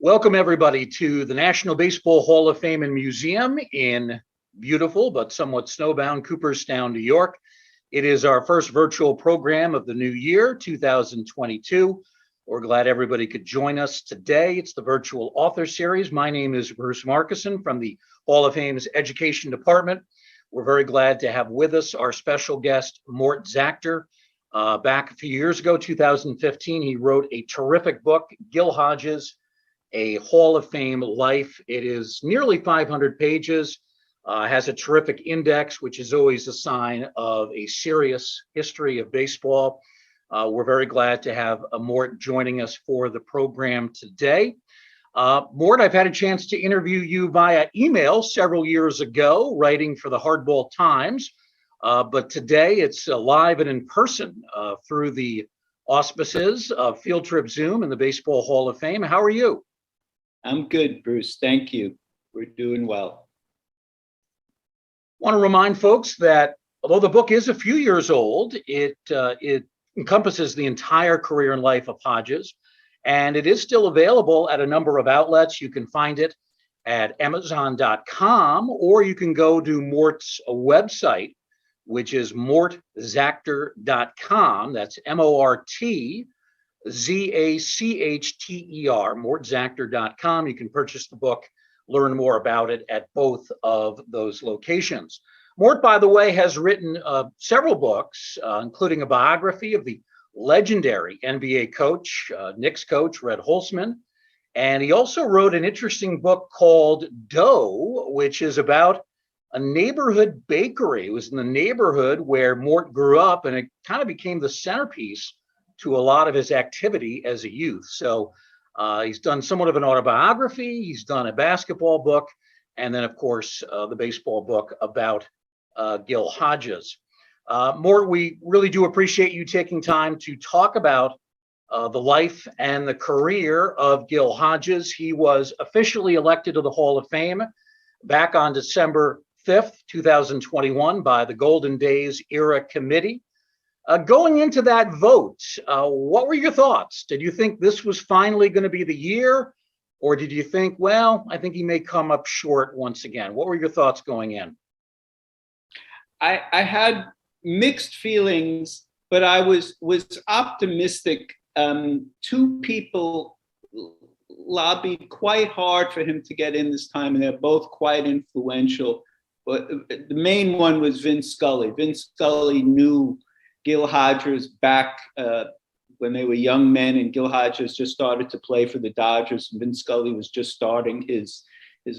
Welcome, everybody, to the National Baseball Hall of Fame and Museum in beautiful but somewhat snowbound Cooperstown, New York. It is our first virtual program of the new year, 2022. We're glad everybody could join us today. It's the virtual author series. My name is Bruce Markison from the Hall of Fame's Education Department. We're very glad to have with us our special guest, Mort Zachter. Back a few years ago, 2015, he wrote a terrific book, Gil Hodges, A Hall of Fame Life. It is nearly 500 pages, has a terrific index, which is always a sign of a serious history of baseball. We're very glad to have Mort joining us for the program today. Mort, I've had a chance to interview you via email several years ago, writing for the Hardball Times, but today it's live and in person through the auspices of Field Trip Zoom and the Baseball Hall of Fame. How are you? I'm good, Bruce. Thank you. We're doing well. Want to remind folks that although the book is a few years old, it encompasses the entire career and life of Hodges, and it is still available at a number of outlets. You can find it at Amazon.com, or you can go to Mort's website, which is mortzachter.com. That's MortZachter, mortzachter.com. You can purchase the book, learn more about it at both of those locations. Mort, by the way, has written several books, including a biography of the legendary NBA coach, Knicks coach, Red Holzman. And he also wrote an interesting book called Dough, which is about a neighborhood bakery. It was in the neighborhood where Mort grew up, and it kind of became the centerpiece to a lot of his activity as a youth. So he's done somewhat of an autobiography, he's done a basketball book, and then, of course, the baseball book about Gil Hodges. Mort, we really do appreciate you taking time to talk about the life and the career of Gil Hodges. He was officially elected to the Hall of Fame back on December 5th, 2021 by the Golden Days Era Committee. Going into that vote, what were your thoughts? Did you think this was finally going to be the year? Or did you think, well, I think he may come up short once again? What were your thoughts going in? I had mixed feelings, but I was optimistic. Two people lobbied quite hard for him to get in this time, and they're both quite influential. But the main one was Vince Scully. Vince Scully knew Gil Hodges back when they were young men, and Gil Hodges just started to play for the Dodgers. Vince Scully was just starting his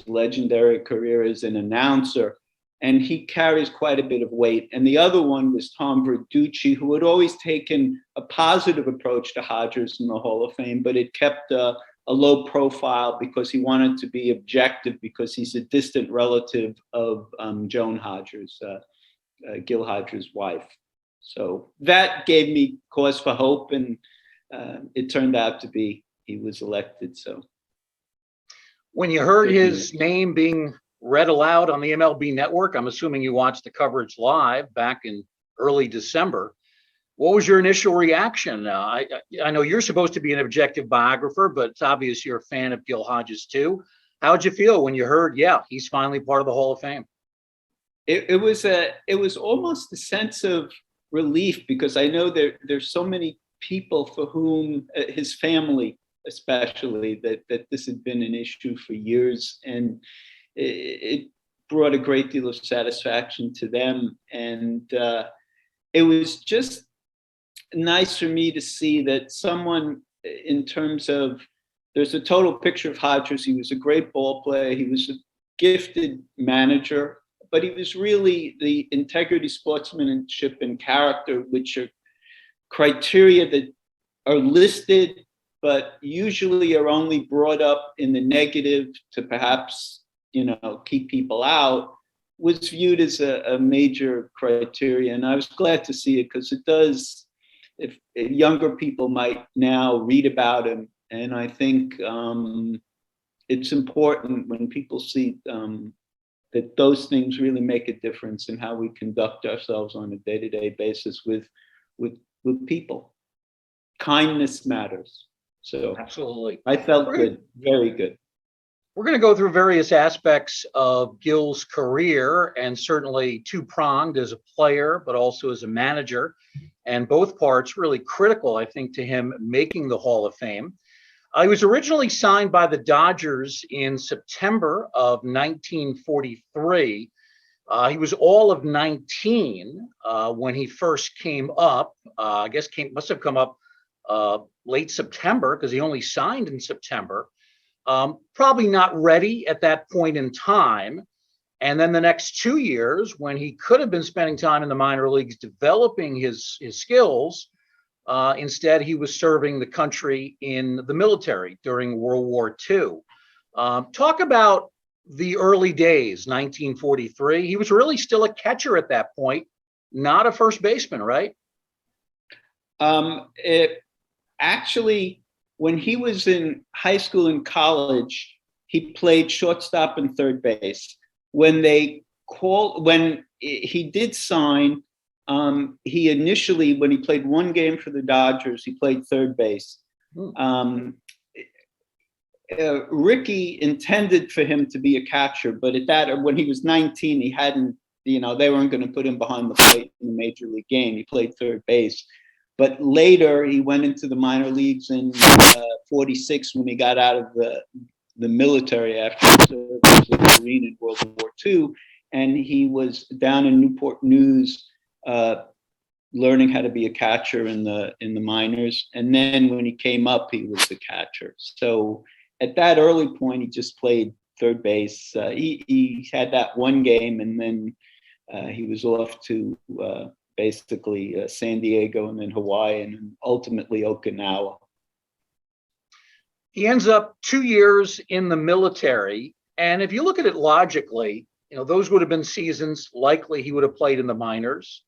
legendary career as an announcer, and he carries quite a bit of weight. And the other one was Tom Verducci, who had always taken a positive approach to Hodges in the Hall of Fame, but it kept a low profile because he wanted to be objective, because he's a distant relative of Joan Hodges, Gil Hodges' wife. So that gave me cause for hope, and it turned out to be he was elected. So when you heard his name being read aloud on the MLB Network, I'm assuming you watched the coverage live back in early December. What was your initial reaction? I know you're supposed to be an objective biographer, but it's obvious you're a fan of Gil Hodges too. How did you feel when you heard, yeah, he's finally part of the Hall of Fame? It was almost a sense of relief, because I know there's so many people for whom, his family especially, that this had been an issue for years, and it brought a great deal of satisfaction to them. And it was just nice for me to see that someone, in terms of, there's a total picture of Hodges. He was a great ball player. He was a gifted manager, but he was really the integrity, sportsmanship, and character, which are criteria that are listed, but usually are only brought up in the negative to perhaps, keep people out, was viewed as a major criteria. And I was glad to see it, because it does, if younger people might now read about him. And I think it's important when people see that those things really make a difference in how we conduct ourselves on a day-to-day basis with people. Kindness matters. So Absolutely. I felt good, very good. We're going to go through various aspects of Gil's career, and certainly two-pronged as a player, but also as a manager, and both parts really critical, I think, to him making the Hall of Fame. He was originally signed by the Dodgers in September of 1943. He was all of 19 when he first came up. I guess must have come up late September, because he only signed in September. Probably not ready at that point in time. And then the next 2 years, when he could have been spending time in the minor leagues developing his skills, instead he was serving the country in the military during World War II. Talk about the early days, 1943. He was really still a catcher at that point, not a first baseman, right? Actually, when he was in high school and college, he played shortstop and third base. When he did sign, he initially, when he played one game for the Dodgers, he played third base. Ricky intended for him to be a catcher, but when he was 19, he hadn't, they weren't going to put him behind the plate in the major league game. He played third base. But later, he went into the minor leagues in 46 when he got out of the military after he served as a Marine in World War II. And he was down in Newport News learning how to be a catcher in the minors. And then when he came up, he was the catcher. So at that early point, he just played third base. He had that one game, and then he was off to basically San Diego, and then Hawaii, and ultimately Okinawa. He ends up 2 years in the military. And if you look at it logically, those would have been seasons likely he would have played in the minors.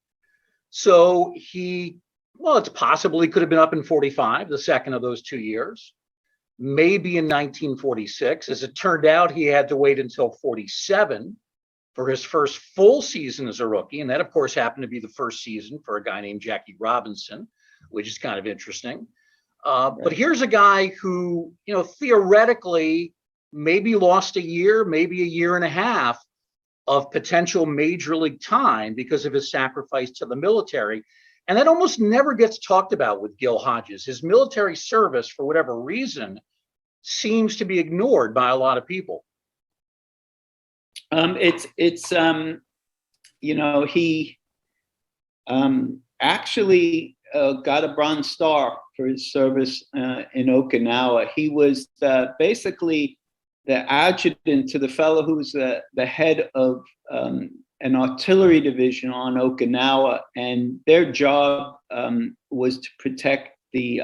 So it's possible he could have been up in 45, the second of those 2 years, maybe in 1946. As it turned out, he had to wait until 47 for his first full season as a rookie. And that, of course, happened to be the first season for a guy named Jackie Robinson, which is kind of interesting. But here's a guy who, theoretically maybe lost a year, maybe a year and a half of potential major league time because of his sacrifice to the military. And that almost never gets talked about with Gil Hodges. His military service, for whatever reason, seems to be ignored by a lot of people. He actually got a Bronze Star for his service in Okinawa. He was basically the adjutant to the fellow who was the head of an artillery division on Okinawa, and their job was to protect the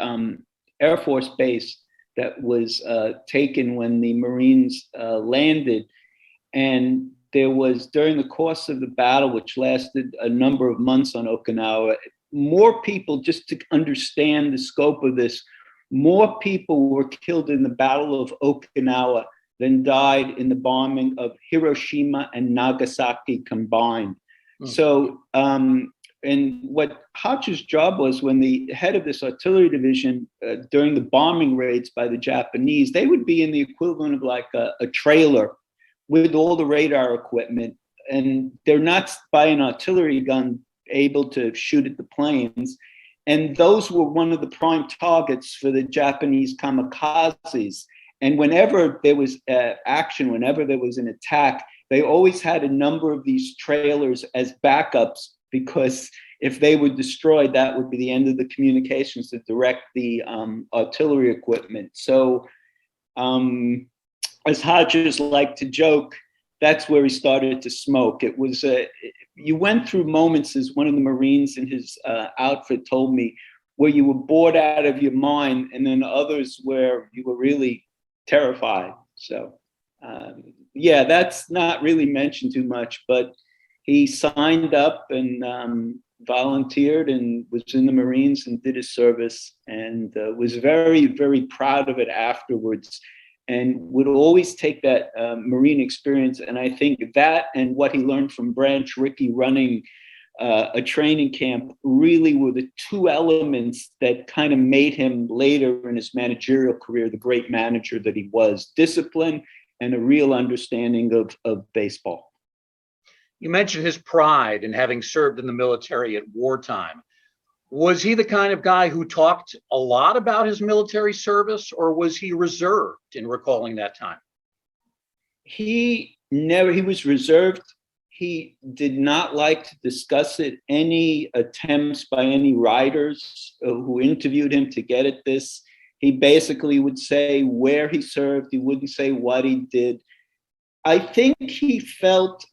Air Force base that was taken when the Marines landed. And there was, during the course of the battle, which lasted a number of months on Okinawa, more people, just to understand the scope of this, more people were killed in the Battle of Okinawa than died in the bombing of Hiroshima and Nagasaki combined. So, and what Hodge's job was, when the head of this artillery division, during the bombing raids by the Japanese, they would be in the equivalent of like a trailer with all the radar equipment, and they're not, by an artillery gun, able to shoot at the planes. And those were one of the prime targets for the Japanese kamikazes. And whenever there was action, whenever there was an attack, they always had a number of these trailers as backups, because if they were destroyed, that would be the end of the communications to direct the artillery equipment. So, as Hodges liked to joke, that's where he started to smoke. It was you went through moments, as one of the Marines in his outfit told me, where you were bored out of your mind, and then others where you were really terrified. So, that's not really mentioned too much, but he signed up and volunteered and was in the Marines and did his service, and was very, very proud of it afterwards, and would always take that Marine experience. And I think that, and what he learned from Branch Rickey running a training camp really were the two elements that kind of made him later in his managerial career the great manager that he was: discipline and a real understanding of baseball. You mentioned his pride in having served in the military at wartime. Was he the kind of guy who talked a lot about his military service, or was he reserved in recalling that time? He was reserved. He did not like to discuss it. Any attempts by any writers who interviewed him to get at this, he basically would say where he served. He wouldn't say what he did. I think he felt,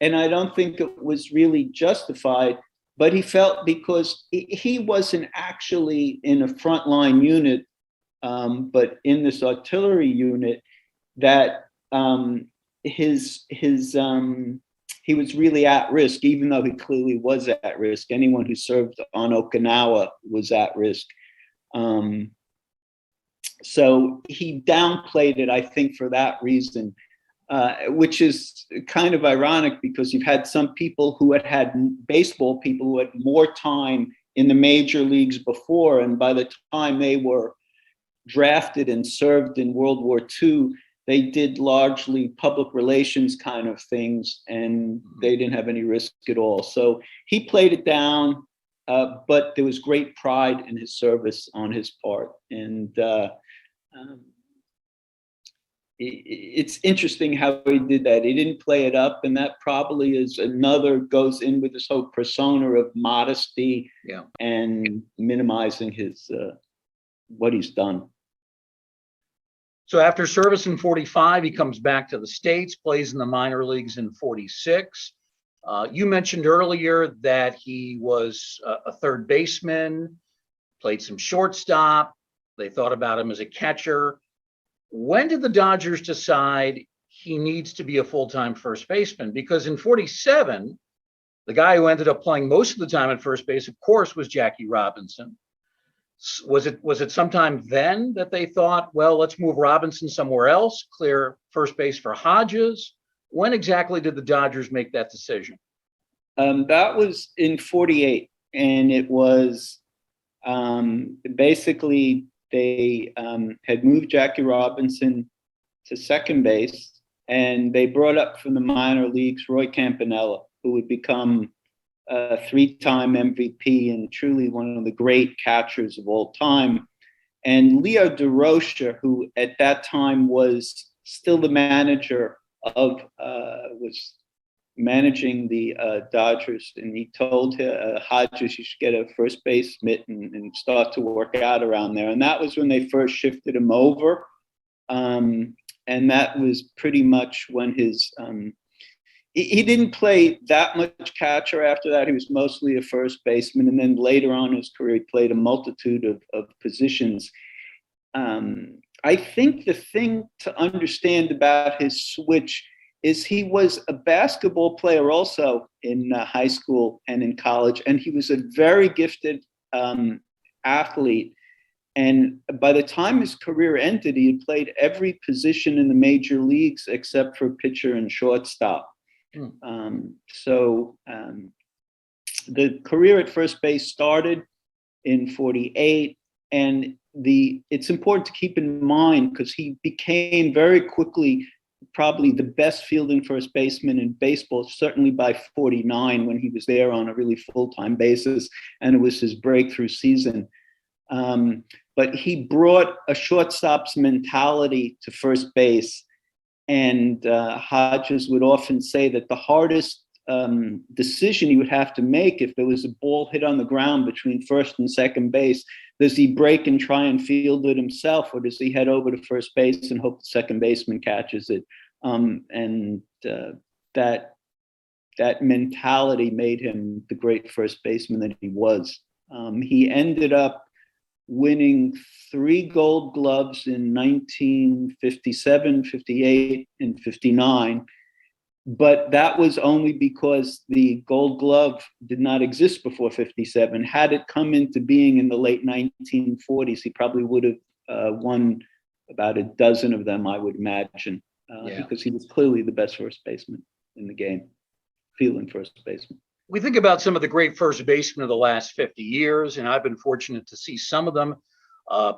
and I don't think it was really justified, but he felt because he wasn't actually in a frontline unit, but in this artillery unit, that he was really at risk, even though he clearly was at risk. Anyone who served on Okinawa was at risk. So he downplayed it, I think, for that reason. Which is kind of ironic because you've had some people who had baseball people who had more time in the major leagues before, and by the time they were drafted and served in World War II, they did largely public relations kind of things, and they didn't have any risk at all. So he played it down, but there was great pride in his service on his part. And it's interesting how he did that. He didn't play it up, and that probably is goes in with this whole persona of modesty, and minimizing his what he's done. So after service in 45, he comes back to the States, plays in the minor leagues in 46. You mentioned earlier that he was a third baseman, played some shortstop. They thought about him as a catcher. When did the Dodgers decide he needs to be a full-time first baseman? Because in 47, the guy who ended up playing most of the time at first base, of course, was Jackie Robinson. Was it sometime then that they thought, well, let's move Robinson somewhere else, clear first base for Hodges? When exactly did the Dodgers make that decision? That was in 48, and it was basically they had moved Jackie Robinson to second base, and they brought up from the minor leagues Roy Campanella, who would become a three-time MVP and truly one of the great catchers of all time. And Leo DeRocha, who at that time was still the manager of, was managing the Dodgers, and he told Hodges, you should get a first base mitten and start to work out around there. And that was when they first shifted him over. And that was pretty much when his, he didn't play that much catcher after that. He was mostly a first baseman. And then later on in his career, he played a multitude of positions. I think the thing to understand about his switch is he was a basketball player also in high school and in college, and he was a very gifted athlete. And by the time his career ended, he had played every position in the major leagues except for pitcher and shortstop. So the career at first base started in 48, and it's important to keep in mind because he became very quickly probably the best fielding first baseman in baseball, certainly by 49 when he was there on a really full-time basis, and it was his breakthrough season. But he brought a shortstop's mentality to first base, and Hodges would often say that the hardest decision he would have to make if there was a ball hit on the ground between first and second base, does he break and try and field it himself, or does he head over to first base and hope the second baseman catches it? That mentality made him the great first baseman that he was. He ended up winning 3 Gold Gloves in 1957, 58, and 59. But that was only because the Gold Glove did not exist before 57. Had it come into being in the late 1940s, he probably would have won about a dozen of them, I would imagine, because he was clearly the best first baseman in the game, fielding first baseman. We think about some of the great first basemen of the last 50 years, and I've been fortunate to see some of them.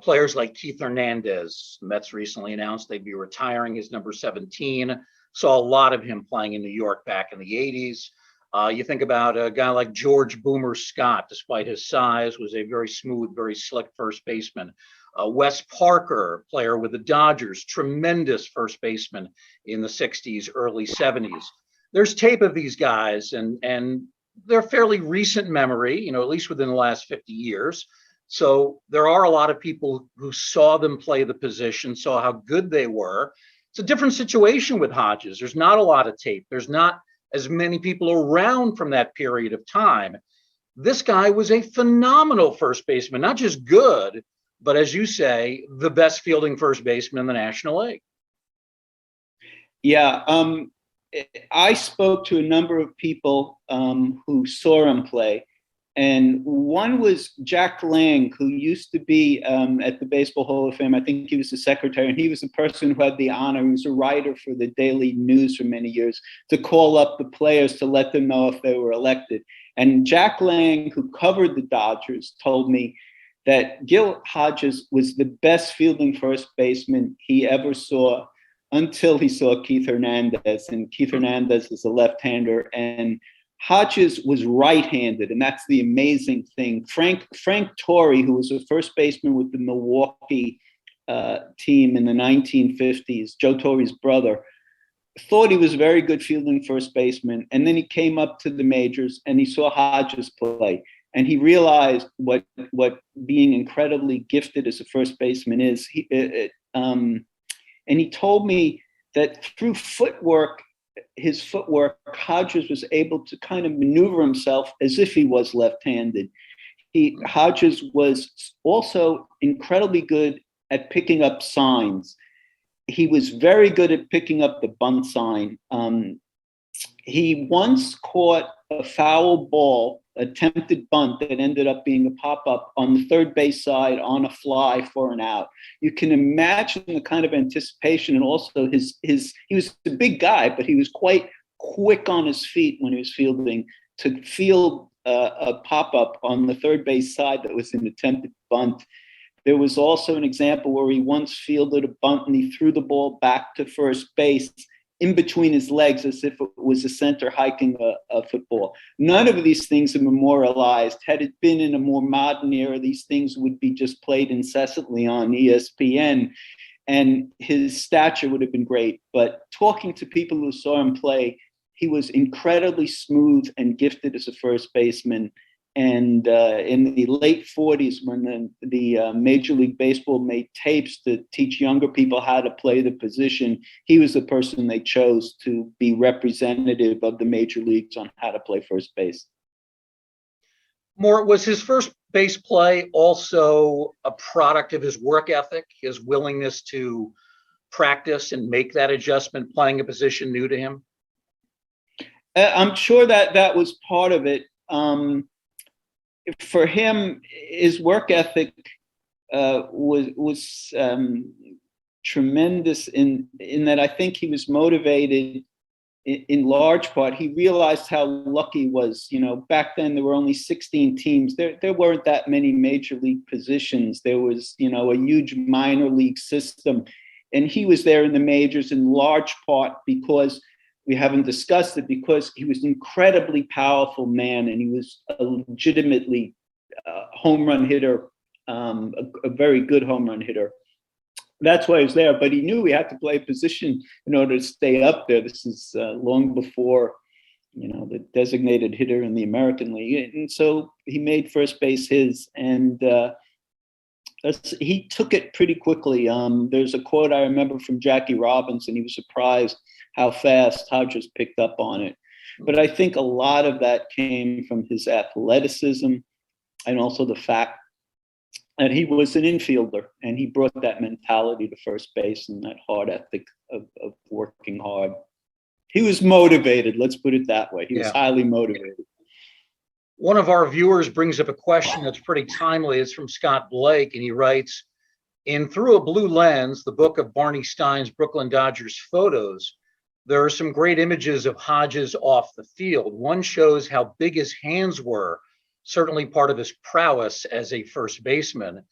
Players like Keith Hernandez, the Mets recently announced they'd be retiring his number 17. Saw a lot of him playing in New York back in the 80s. You think about a guy like George Boomer Scott, despite his size, was a very smooth, very slick first baseman. Wes Parker, player with the Dodgers, tremendous first baseman in the 60s, early 70s. There's tape of these guys, and they're fairly recent memory, at least within the last 50 years. So there are a lot of people who saw them play the position, saw how good they were. It's a different situation with Hodges. There's not a lot of tape. There's not as many people around from that period of time. This guy was a phenomenal first baseman, not just good, but as you say, the best fielding first baseman in the National League. Yeah, I spoke to a number of people who saw him play, and one was Jack Lang, who used to be at the Baseball Hall of Fame. I think he was the secretary, and he was the person who had the honor. He was a writer for the Daily News for many years, to call up the players to let them know if they were elected. And Jack Lang, who covered the Dodgers, told me that Gil Hodges was the best fielding first baseman he ever saw, until he saw Keith Hernandez. And Keith Hernandez is a left-hander, and Hodges was right-handed, and that's the amazing thing. Frank Torrey, who was a first baseman with the Milwaukee team in the 1950s, Joe Torre's brother, thought he was a very good fielding first baseman. And then he came up to the majors and he saw Hodges play. And he realized what being incredibly gifted as a first baseman is. And he told me that through his footwork, Hodges was able to kind of maneuver himself as if he was left-handed. Hodges was also incredibly good at picking up signs. He was very good at picking up the bunt sign. He once caught a foul ball, attempted bunt, that ended up being a pop-up on the third base side on a fly for an out. You can imagine the kind of anticipation, and also he was a big guy, but he was quite quick on his feet when he was fielding, to field a pop-up on the third base side that was an attempted bunt. There was also an example where he once fielded a bunt and he threw the ball back to first base in between his legs as if it was a center hiking a football. None of these things are memorialized. Had it been in a more modern era, these things would be just played incessantly on ESPN, and his stature would have been great. But talking to people who saw him play, he was incredibly smooth and gifted as a first baseman. And in the late 40s, when the Major League Baseball made tapes to teach younger people how to play the position, he was the person they chose to be representative of the major leagues on how to play first base. Mort, was his first base play also a product of his work ethic, his willingness to practice and make that adjustment, playing a position new to him? I'm sure that was part of it. For him, his work ethic was tremendous in that I think he was motivated in large part. He realized how lucky he was. Back then there were only 16 teams. There weren't that many major league positions. There was, a huge minor league system. And he was there in the majors in large part because, we haven't discussed it, because he was an incredibly powerful man, and he was a legitimately home run hitter, a very good home run hitter. That's why he was there, but he knew he had to play a position in order to stay up there. This is long before, the designated hitter in the American League. And so he made first base his, and he took it pretty quickly. There's a quote I remember from Jackie Robinson. He was surprised how fast Hodges picked up on it. But I think a lot of that came from his athleticism, and also the fact that he was an infielder, and he brought that mentality to first base and that hard ethic of working hard. He was motivated, let's put it that way. He was highly motivated. One of our viewers brings up a question that's pretty timely. It's from Scott Blake, and he writes, in Through a Blue Lens, the book of Barney Stein's Brooklyn Dodgers photos, There are some great images of Hodges off the field. One shows how big his hands were, certainly part of his prowess as a first baseman.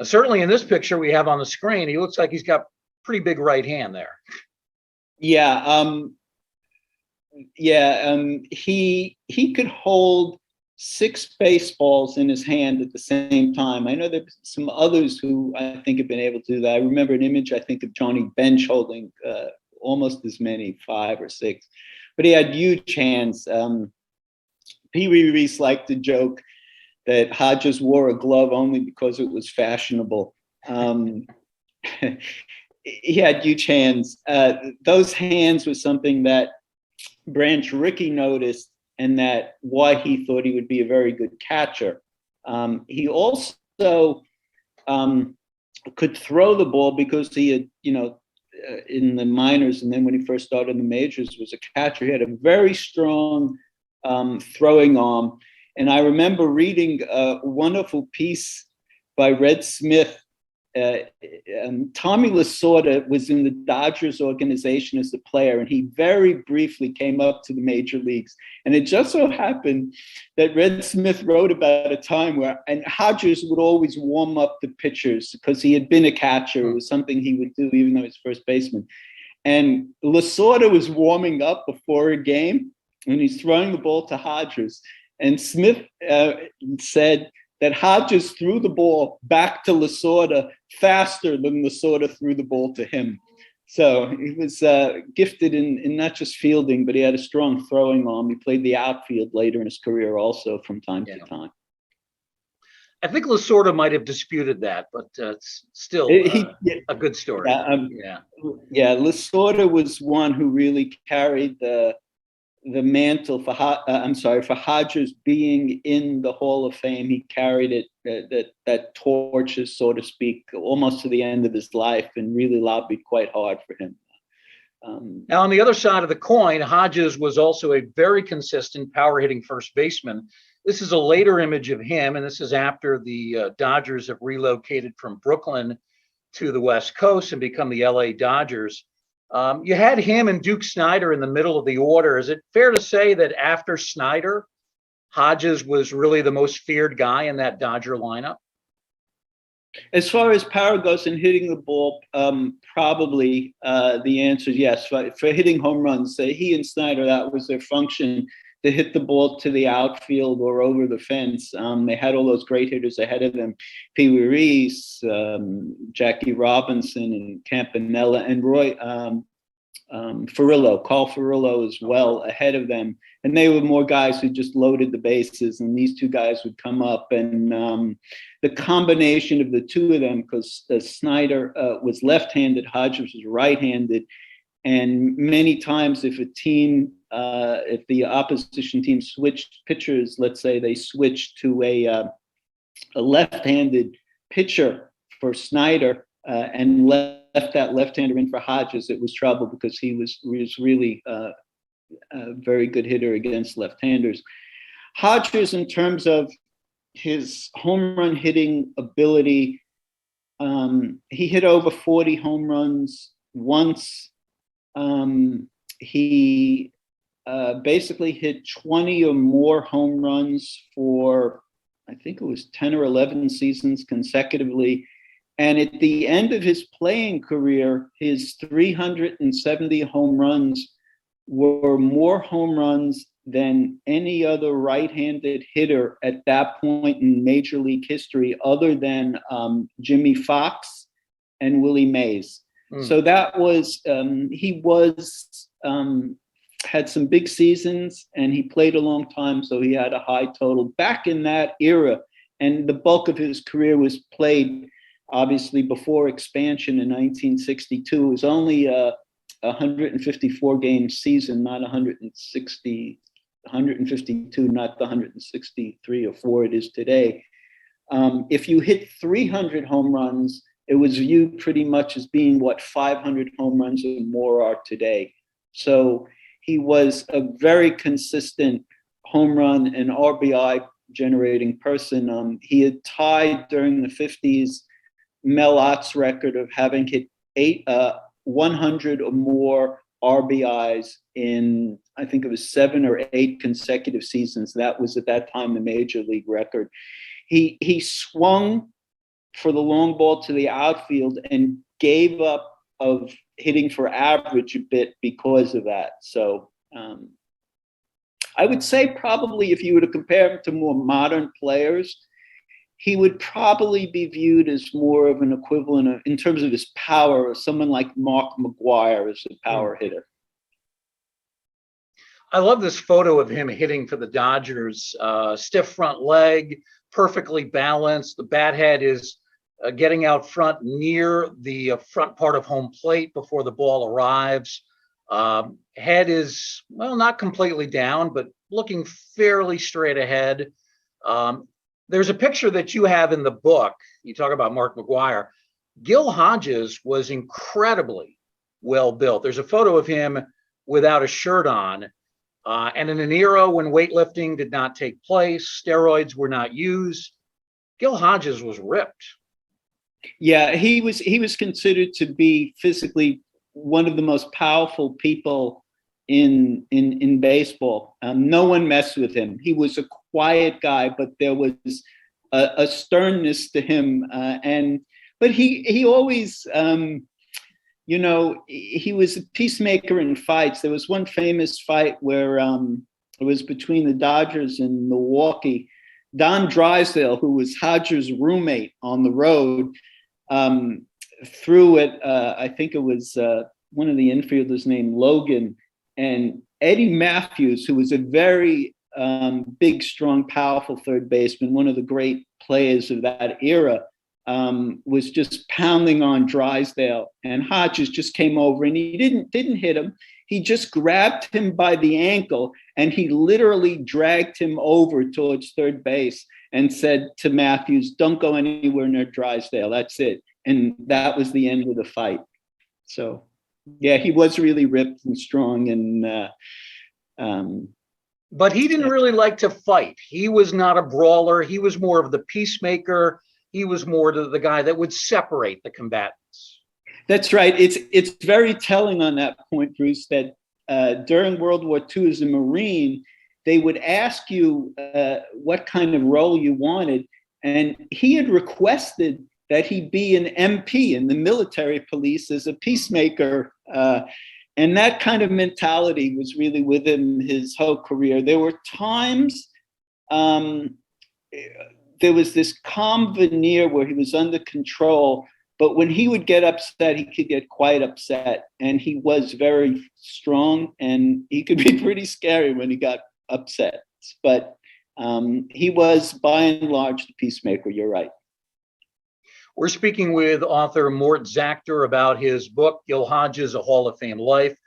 Certainly in this picture we have on the screen, he looks like he's got pretty big right hand there. Yeah, he could hold 6 baseballs in his hand at the same time. I know there's some others who I think have been able to do that. I remember an image, I think, of Johnny Bench holding almost as many, 5 or 6. But he had huge hands. Pee Wee Reese liked to joke that Hodges wore a glove only because it was fashionable. He had huge hands. Those hands was something that Branch Rickey noticed, and that why he thought he would be a very good catcher. He also could throw the ball because he had, in the minors and then when he first started in the majors, was a catcher. He had a very strong throwing arm. And I remember reading a wonderful piece by Red Smith. Tommy Lasorda was in the Dodgers organization as a player, and he very briefly came up to the major leagues. And it just so happened that Red Smith wrote about a time where, and Hodges would always warm up the pitchers because he had been a catcher. It was something he would do even though he was first baseman. And Lasorda was warming up before a game, and he's throwing the ball to Hodges. And Smith said that Hodges threw the ball back to Lasorda faster than Lasorda threw the ball to him. So he was gifted in not just fielding, but he had a strong throwing arm. He played the outfield later in his career also from time to time. I think Lasorda might have disputed that, but it's still a good story. Lasorda was one who really carried the mantle for Hodges being in the Hall of Fame. He carried it, that torch, so to speak, almost to the end of his life, and really lobbied quite hard for him. Now, on the other side of the coin, Hodges was also a very consistent power hitting first baseman. This is a later image of him, and this is after the Dodgers have relocated from Brooklyn to the West Coast and become the LA Dodgers. You had him and Duke Snider in the middle of the order. Is it fair to say that after Snider, Hodges was really the most feared guy in that Dodger lineup? As far as power goes and hitting the ball, probably the answer is yes. For hitting home runs, he and Snider, that was their function, to hit the ball to the outfield or over the fence. They had all those great hitters ahead of them: Pee Wee Reese, Jackie Robinson, and Campanella, and Roy Carl Furillo as well ahead of them. And they were more guys who just loaded the bases, and these two guys would come up. And the combination of the two of them, because Snider was left-handed, Hodges was right-handed, and many times if the opposition team switched pitchers, let's say they switched to a left-handed pitcher for Snider and left that left-hander in for Hodges, it was trouble because he was really a very good hitter against left-handers. Hodges, in terms of his home run hitting ability, he hit over 40 home runs once. He basically hit 20 or more home runs for, I think it was 10 or 11 seasons consecutively. And at the end of his playing career, his 370 home runs were more home runs than any other right-handed hitter at that point in Major League history, other than Jimmy Fox and Willie Mays. So that was, he had some big seasons, and he played a long time, so he had a high total back in that era. And the bulk of his career was played, obviously, before expansion in 1962. It was only a 154 game season, not 152, not the 163 or 4 it is today. If you hit 300 home runs, it was viewed pretty much as being what 500 home runs or more are today. So he was a very consistent home run and RBI generating person. He had tied during the 50s Mel Ott's record of having hit 100 or more RBIs in, I think it was 7 or 8 consecutive seasons. That was at that time the major league record. He swung for the long ball to the outfield and gave up of hitting for average a bit because of that. So I would say probably if you were to compare him to more modern players, he would probably be viewed as more of an equivalent of, in terms of his power, of someone like Mark McGwire as a power hitter. I love this photo of him hitting for the Dodgers. Stiff front leg, perfectly balanced. The bat head is getting out front near the front part of home plate before the ball arrives. Head is, well, not completely down, but looking fairly straight ahead. There's a picture that you have in the book. You talk about Mark McGwire. Gil Hodges was incredibly well built. There's a photo of him without a shirt on. And in an era when weightlifting did not take place, steroids were not used, Gil Hodges was ripped. Yeah, he was considered to be physically one of the most powerful people in baseball. No one messed with him. He was a quiet guy, but there was a sternness to him. But he always, he was a peacemaker in fights. There was one famous fight where it was between the Dodgers and Milwaukee. Don Drysdale, who was Hodges' roommate on the road, threw it. I think it was one of the infielders named Logan, and Eddie Matthews, who was a very big, strong, powerful third baseman, one of the great players of that era, was just pounding on Drysdale, and Hodges just came over and he didn't hit him. He just grabbed him by the ankle and he literally dragged him over towards third base and said to Matthews, "Don't go anywhere near Drysdale. That's it." And that was the end of the fight. So, yeah, he was really ripped and strong. But he didn't really like to fight. He was not a brawler. He was more of the peacemaker. He was more the guy that would separate the combatants. That's right. It's very telling on that point, Bruce, that during World War II as a Marine, they would ask you what kind of role you wanted. And he had requested that he be an MP in the military police as a peacemaker. And that kind of mentality was really with him his whole career. There were times there was this calm veneer where he was under control, but when he would get upset, he could get quite upset. And he was very strong and he could be pretty scary when he got upset. But he was, by and large, the peacemaker. You're right. We're speaking with author Mort Zachter about his book, Gil Hodges, A Hall of Fame Life.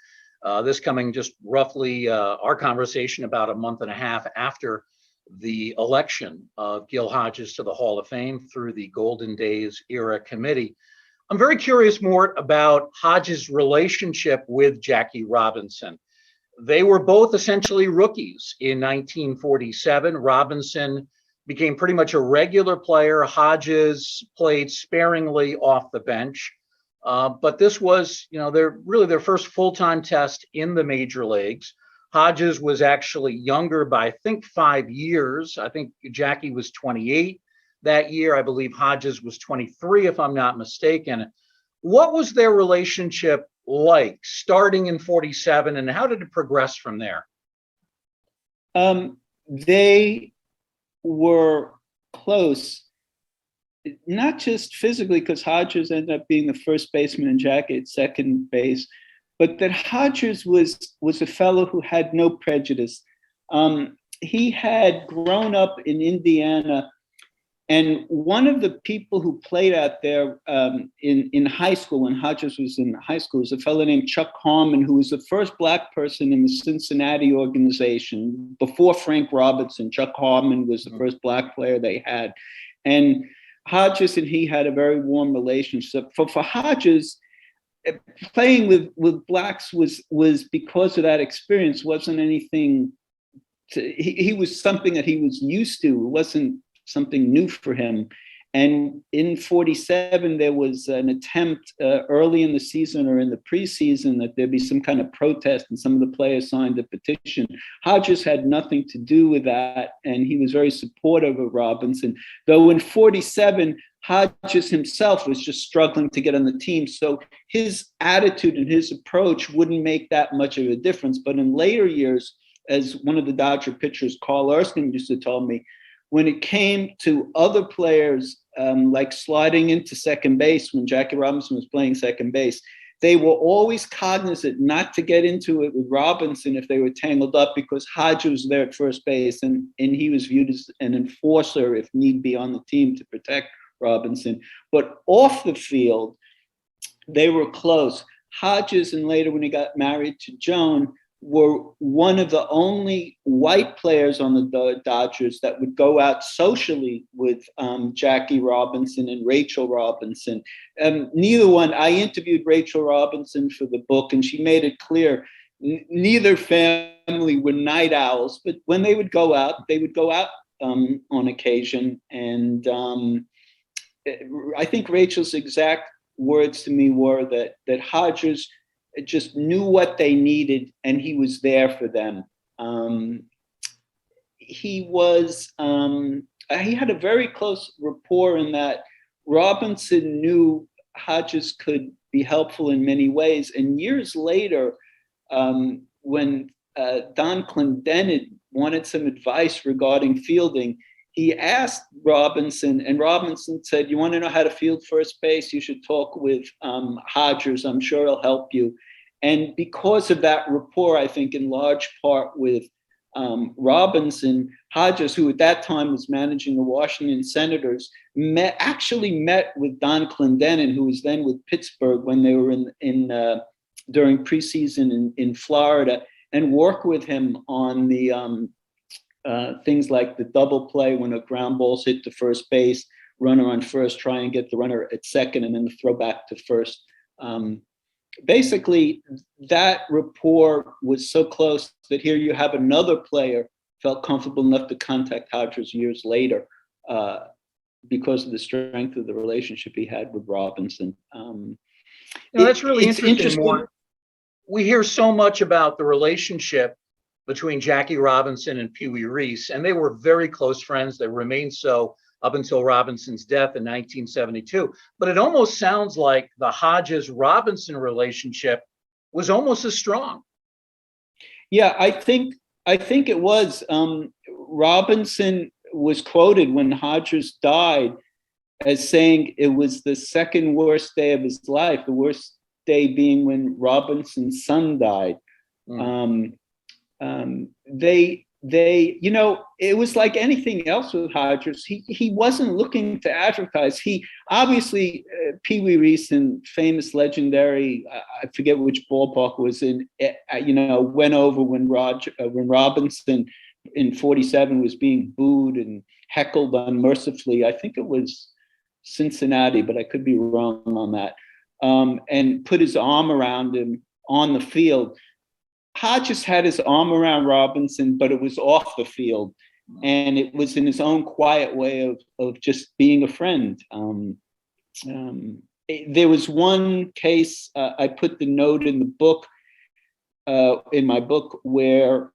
This coming just roughly our conversation about a month and a half after the election of Gil Hodges to the Hall of Fame through the Golden Days Era Committee. I'm very curious, Mort, about Hodges' relationship with Jackie Robinson. They were both essentially rookies in 1947. Robinson became pretty much a regular player. Hodges played sparingly off the bench. But this was, their first full-time test in the major leagues. Hodges was actually younger by, I think, 5 years. I think Jackie was 28 that year. I believe Hodges was 23, if I'm not mistaken. What was their relationship like starting in 47, and how did it progress from there? They were close, not just physically, because Hodges ended up being the first baseman and Jackie at second base, but that Hodges was a fellow who had no prejudice. He had grown up in Indiana, and one of the people who played out there in high school, when Hodges was in high school, was a fellow named Chuck Harmon, who was the first Black person in the Cincinnati organization. Before Frank Robinson, Chuck Harmon was the first Black player they had. And Hodges and he had a very warm relationship. For Hodges, playing with Blacks was because of that experience, wasn't anything he was something that he was used to. It wasn't something new for him. And in 47, there was an attempt early in the season or in the preseason that there'd be some kind of protest, and some of the players signed a petition. Hodges had nothing to do with that, and he was very supportive of Robinson, though in 47, Hodges himself was just struggling to get on the team. So his attitude and his approach wouldn't make that much of a difference. But in later years, as one of the Dodger pitchers, Carl Erskine, used to tell me, when it came to other players, like sliding into second base when Jackie Robinson was playing second base, they were always cognizant not to get into it with Robinson if they were tangled up, because Hodge was there at first base, and he was viewed as an enforcer, if need be, on the team to protect Robinson. But off the field, they were close. Hodges, and later when he got married to Joan, were one of the only white players on the Dodgers that would go out socially with Jackie Robinson and Rachel Robinson. Neither one, I interviewed Rachel Robinson for the book, and she made it clear neither family were night owls, but when they would go out on occasion. And I think Rachel's exact words to me were that Hodges just knew what they needed, and he was there for them. He had a very close rapport in that Robinson knew Hodges could be helpful in many ways. And years later, when Don Clendenin wanted some advice regarding fielding, he asked Robinson, and Robinson said, "You want to know how to field first base? You should talk with Hodges. I'm sure he'll help you." And because of that rapport, I think in large part with Robinson, Hodges, who at that time was managing the Washington Senators, actually met with Don Clendenin, who was then with Pittsburgh when they were during preseason in Florida, and worked with him on the things like the double play when a ground ball's hit to first base, runner on first, try and get the runner at second, and then the throw back to first. Basically, that rapport was so close that here you have another player felt comfortable enough to contact Hodges years later because of the strength of the relationship he had with Robinson. That's really interesting. Mort. We hear so much about the relationship between Jackie Robinson and Pee Wee Reese, and they were very close friends. They remained so up until Robinson's death in 1972. But it almost sounds like the Hodges-Robinson relationship was almost as strong. Yeah, I think it was. Robinson was quoted when Hodges died as saying it was the second worst day of his life, the worst day being when Robinson's son died. It was like anything else with Hodges. He wasn't looking to advertise. He obviously, Pee Wee Reese, in famous legendary, I forget which ballpark was in, went over when Robinson in 47 was being booed and heckled unmercifully. I think it was Cincinnati, but I could be wrong on that. And put his arm around him on the field. Hodges had his arm around Robinson, but it was off the field, and it was in his own quiet way of just being a friend. There was one case, I put the note in the book, in my book, where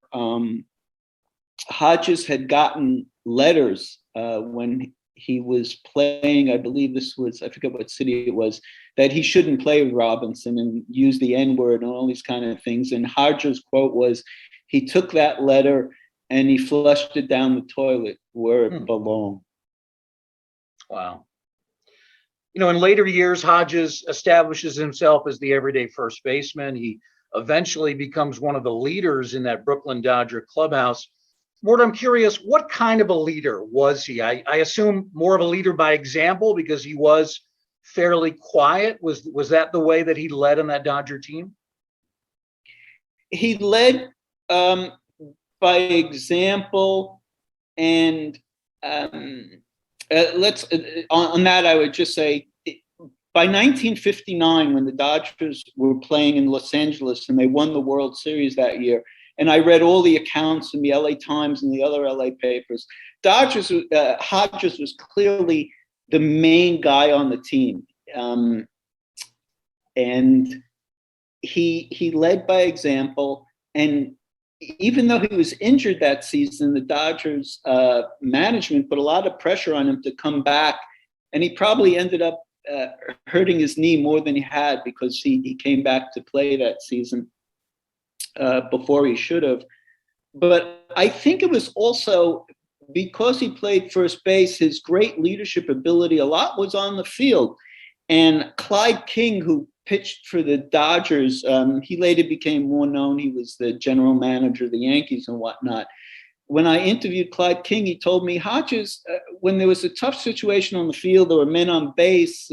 Hodges had gotten letters when he was playing, I believe this was, I forget what city it was, that he shouldn't play with Robinson and use the N-word and all these kind of things. And Hodges' quote was, he took that letter and he flushed it down the toilet where it belonged. Wow. In later years, Hodges establishes himself as the everyday first baseman. He eventually becomes one of the leaders in that Brooklyn Dodger clubhouse. Mort, I'm curious, what kind of a leader was he? I assume more of a leader by example because he was fairly quiet. Was that the way that he led on that Dodger team? He led by example, and on that I would just say, by 1959, when the Dodgers were playing in Los Angeles and they won the World Series that year, and I read all the accounts in the LA Times and the other LA papers, Hodges was clearly the main guy on the team. And he led by example. And even though he was injured that season, the Dodgers management put a lot of pressure on him to come back. And he probably ended up hurting his knee more than he had, because he came back to play that season before he should have. But I think it was also because he played first base, his great leadership ability, a lot was on the field. And Clyde King, who pitched for the Dodgers, he later became more known. He was the general manager of the Yankees and whatnot. When I interviewed Clyde King, he told me Hodges, when there was a tough situation on the field, there were men on base,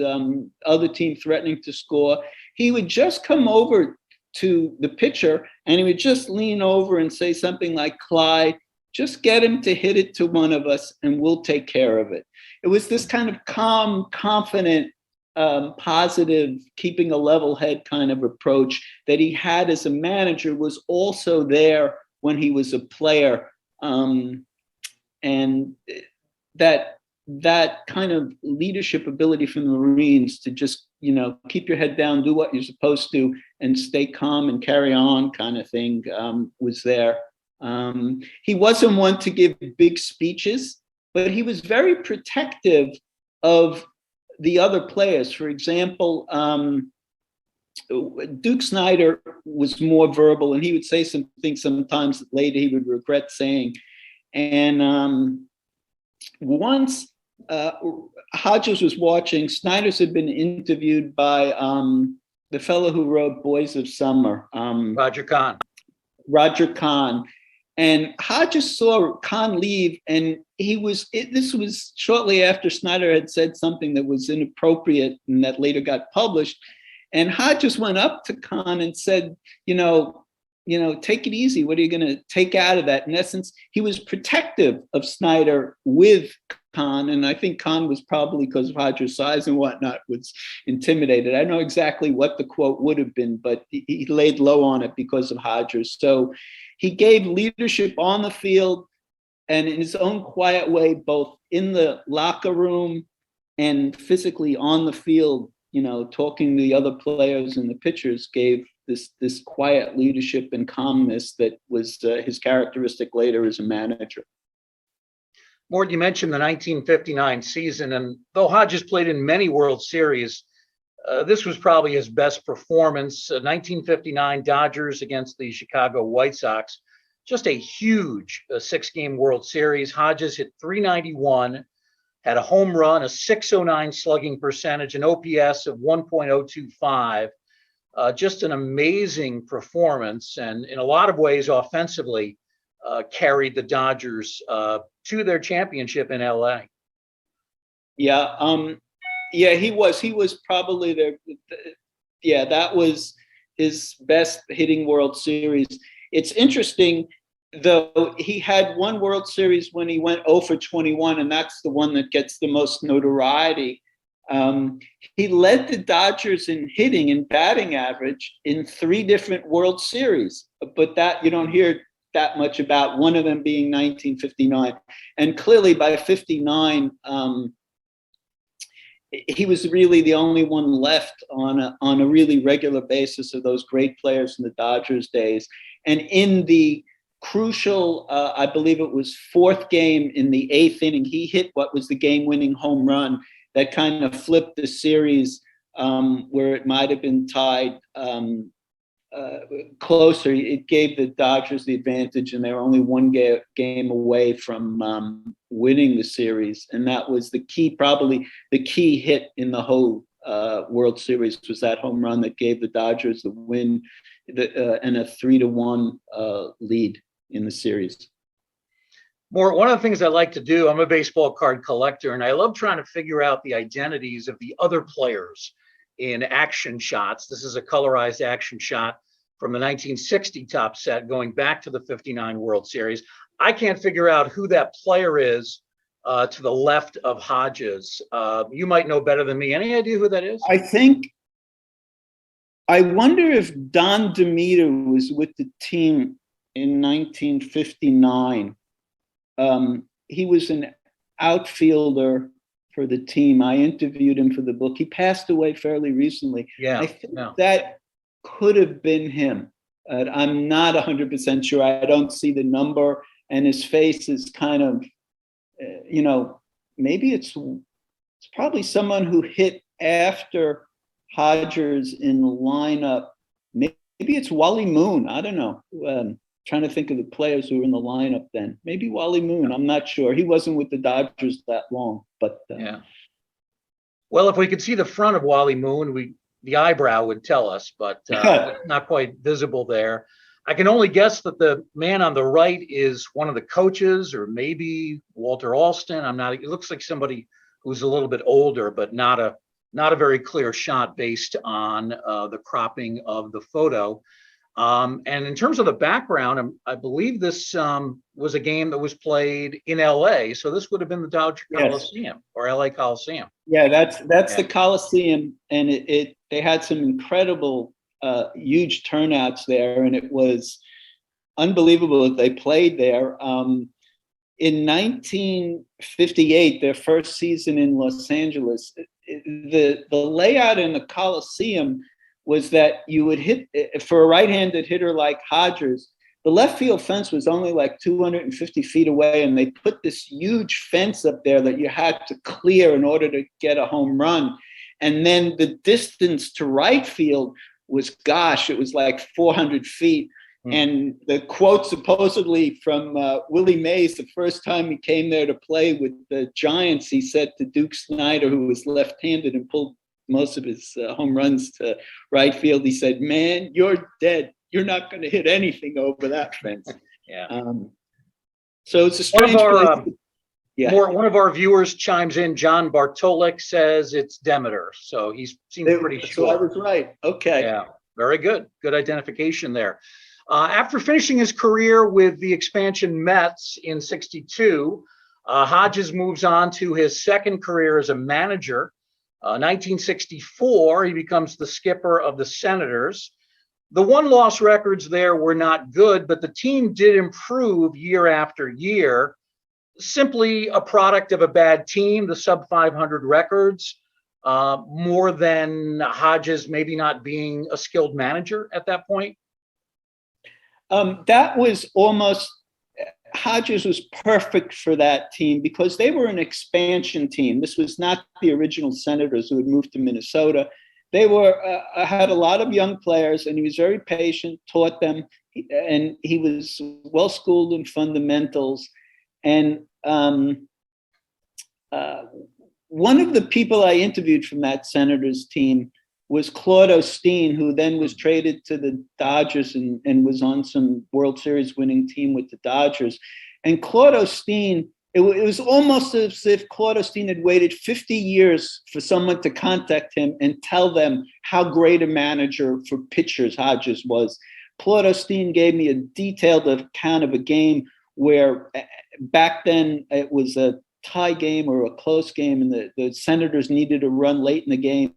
other team threatening to score, he would just come over to the pitcher and he would just lean over and say something like, Clyde, just get him to hit it to one of us and we'll take care of it. It was this kind of calm, confident, positive, keeping a level head kind of approach that he had as a manager, was also there when he was a player. And that kind of leadership ability from the Marines to just, keep your head down, do what you're supposed to, and stay calm and carry on kind of thing was there. He wasn't one to give big speeches, but he was very protective of the other players. For example, Duke Snider was more verbal, and he would say some things sometimes that later he would regret saying. And once Hodges was watching, Snider's had been interviewed by the fellow who wrote Boys of Summer. Roger Kahn. Roger Kahn. And Hodges saw Kahn leave, and this was shortly after Snider had said something that was inappropriate and that later got published. And Hodges went up to Kahn and said, take it easy. What are you going to take out of that? In essence, he was protective of Snider with Kahn. And I think Kahn was probably, because of Hodges' size and whatnot, was intimidated. I don't know exactly what the quote would have been, but he laid low on it because of Hodges. So he gave leadership on the field and in his own quiet way, both in the locker room and physically on the field, talking to the other players and the pitchers, gave this quiet leadership and calmness that was his characteristic later as a manager. Mort, you mentioned the 1959 season, and though Hodges played in many World Series, this was probably his best performance. 1959 Dodgers against the Chicago White Sox, just a huge 6-game World Series. Hodges hit .391, had a home run, a .609 slugging percentage, an OPS of 1.025. Just an amazing performance, and in a lot of ways offensively carried the Dodgers to their championship in LA. Yeah, he was probably that was his best hitting World Series. It's interesting, though, he had one World Series when he went 0 for 21, and that's the one that gets the most notoriety. He led the Dodgers in hitting and batting average in 3 different World Series, but that you don't hear that much about, one of them being 1959. And clearly by 59, he was really the only one left on a really regular basis of those great players in the Dodgers days. And in the crucial, I believe it was 4th game in the 8th inning, he hit what was the game-winning home run that kind of flipped the series, where it might have been tied closer. It gave the Dodgers the advantage, and they were only one game away from winning the series. And that was probably the key hit in the whole World Series, was that home run that gave the Dodgers the win and a 3-1 lead in the series. Mort, one of the things I like to do, I'm a baseball card collector, and I love trying to figure out the identities of the other players in action shots. This is a colorized action shot from the 1960 top set going back to the 59 World Series. I can't figure out who that player is to the left of Hodges. You might know better than me. Any idea who that is? I wonder if Don Demeter was with the team in 1959. He was an outfielder for the team. I interviewed him for the book. He passed away fairly recently. Yeah, I think that could have been him. I'm not 100% sure. I don't see the number, and his face is kind of, maybe it's probably someone who hit after Hodges in the lineup. Maybe it's Wally Moon. I don't know. Trying to think of the players who were in the lineup then. Maybe Wally Moon. I'm not sure. He wasn't with the Dodgers that long, but yeah. Well, if we could see the front of Wally Moon, the eyebrow would tell us, but not quite visible there. I can only guess that the man on the right is one of the coaches, or maybe Walter Alston. I'm not. It looks like somebody who's a little bit older, but not a very clear shot based on the cropping of the photo. And in terms of the background, I believe this was a game that was played in LA. So this would have been the Dodger Coliseum or LA Coliseum. Yeah, that's the Coliseum. And they had some incredible, huge turnouts there. And it was unbelievable that they played there. In 1958, their first season in Los Angeles, the layout in the Coliseum was that you would hit, for a right-handed hitter like Hodges, the left field fence was only like 250 feet away, and they put this huge fence up there that you had to clear in order to get a home run. And then the distance to right field was, it was like 400 feet. And the quote supposedly from Willie Mays, the first time he came there to play with the Giants, he said to Duke Snyder, who was left-handed and pulled most of his home runs to right field, he said, "Man, you're dead. You're not going to hit anything over that fence." Yeah. So it's a strange place. One of our viewers chimes in. John Bartolik says it's Demeter, so he seems pretty sure. So I was right. Okay. Yeah. Very good. Good identification there. After finishing his career with the expansion Mets in '62, Hodges moves on to his second career as a manager. 1964, he becomes the skipper of the Senators. The one-loss records there were not good, but the team did improve year after year. Simply a product of a bad team, the sub-500 records, more than Hodges maybe not being a skilled manager at that point. That was almost, Hodges was perfect for that team because they were an expansion team. This was not the original Senators who had moved to Minnesota. They had a lot of young players, and he was very patient, taught them, and he was well-schooled in fundamentals. And one of the people I interviewed from that Senators team was Claude Osteen, who then was traded to the Dodgers and was on some World Series winning team with the Dodgers. And Claude Osteen, it was almost as if Claude Osteen had waited 50 years for someone to contact him and tell them how great a manager for pitchers Hodges was. Claude Osteen gave me a detailed account of a game where back then it was a tie game or a close game, and the Senators needed a run late in the game.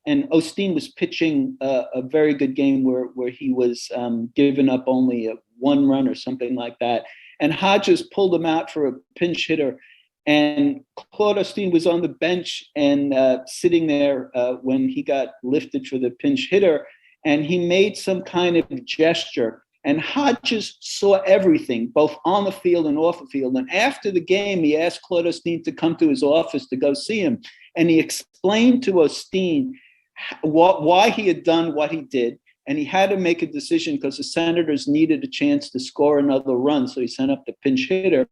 And Osteen was pitching a very good game where he was giving up only one run or something like that. And Hodges pulled him out for a pinch hitter. And Claude Osteen was on the bench and sitting there when he got lifted for the pinch hitter. And he made some kind of gesture. And Hodges saw everything, both on the field and off the field. And after the game, he asked Claude Osteen to come to his office to go see him. And he explained to Osteen why he had done what he did. And he had to make a decision because the Senators needed a chance to score another run. So he sent up the pinch hitter.